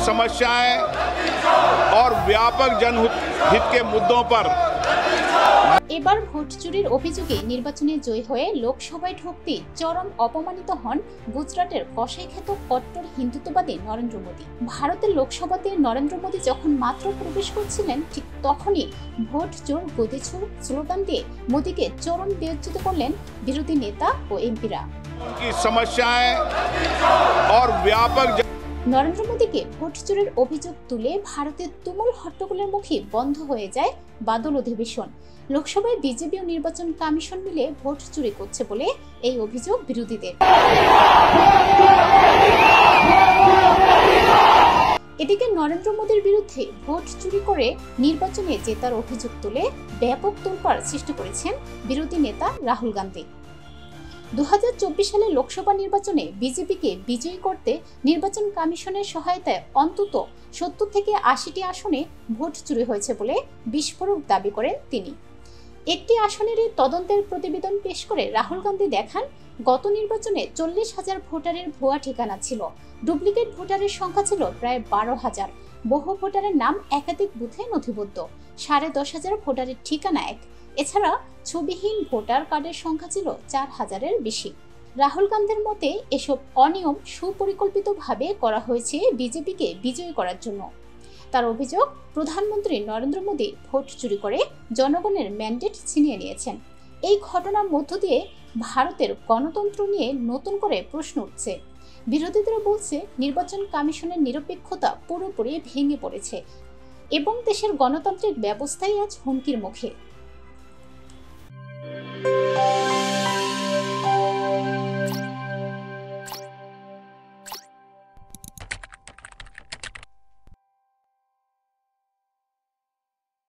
समस्याएं और व्यापक जनहित के मुद्दों पर এবার ভোট চুরির অভিযোগে নির্বাচনে জয়ী হয়ে লোকসভায় ঢুকতে চরম অপমানিত হন গুজরাটের কসাইখ্যাত কট্টর হিন্দুত্ববাদী নরেন্দ্র মোদী। ভারতের লোকসভাতে নরেন্দ্র মোদী যখন মাত্র প্রবেশ করছিলেন, ঠিক তখনই ভোট চোর গদি চোর স্লোগান দিয়ে মোদীকে চরম বিরোধিতা করলেন বিরোধী নেতা ও এমপিরা। সমস্যাएं और व्यापक নরেন্দ্র মোদীকে ভোট চুরির অভিযোগ তুলে ভারতের তুমুল হট্টগোলের মুখে বন্ধ হয়ে যায় বাদল অধিবেশন। লোকসভায় বিজেপি ও নির্বাচন কমিশন মিলে ভোট চুরি করছে বলে এই অভিযোগ বিরোধীদের। এদিকে নরেন্দ্র মোদীর বিরুদ্ধে ভোট চুরি করে নির্বাচনে জেতার অভিযোগ তুলে ব্যাপক তোলপাড় সৃষ্টি করেছেন বিরোধী নেতা রাহুল গান্ধী। 2024 সালে লোকসভা নির্বাচনে বিজেপিকে বিজয়ী করতে নির্বাচন কমিশনের সহায়তায় অন্তত 70 থেকে 80টি আসনে ভোট চুরি হয়েছে বলে বিস্ফোরক দাবি করেন তিনি। একটি আসনের তদন্তের প্রতিবেদন পেশ করে রাহুল গান্ধী দেখান, গত নির্বাচনে 40,000 ভোটারের ভুয়া ঠিকানা ছিল, ডুপ্লিকেট ভোটারের সংখ্যা ছিল প্রায় 12,000, বহু ভোটারের নাম একাধিক বুথে নথিবদ্ধ, 10,500 ভোটারের ঠিকানা এক, এছাড়া ছবিহীন ভোটার কার্ডের সংখ্যা ছিল 4,000-এর বেশি। রাহুল গান্ধীর মতে এসব অনিয়ম সুপরিকল্পিতভাবে করা হয়েছে বিজেপিকে বিজয়ী করার জন্য। তার অভিযোগ, প্রধানমন্ত্রী নরেন্দ্র মোদী ভোট চুরি করে জনগণের ম্যান্ডেট ছিনিয়ে নিয়েছেন। এই ঘটনার মধ্য দিয়ে ভারতের গণতন্ত্র নিয়ে নতুন করে প্রশ্ন উঠছে। বিরোধীরা বলছে নির্বাচন কমিশনের নিরপেক্ষতা পুরোপুরি ভেঙে পড়েছে এবং দেশের গণতান্ত্রিক ব্যবস্থাই আজ হুমকির মুখে।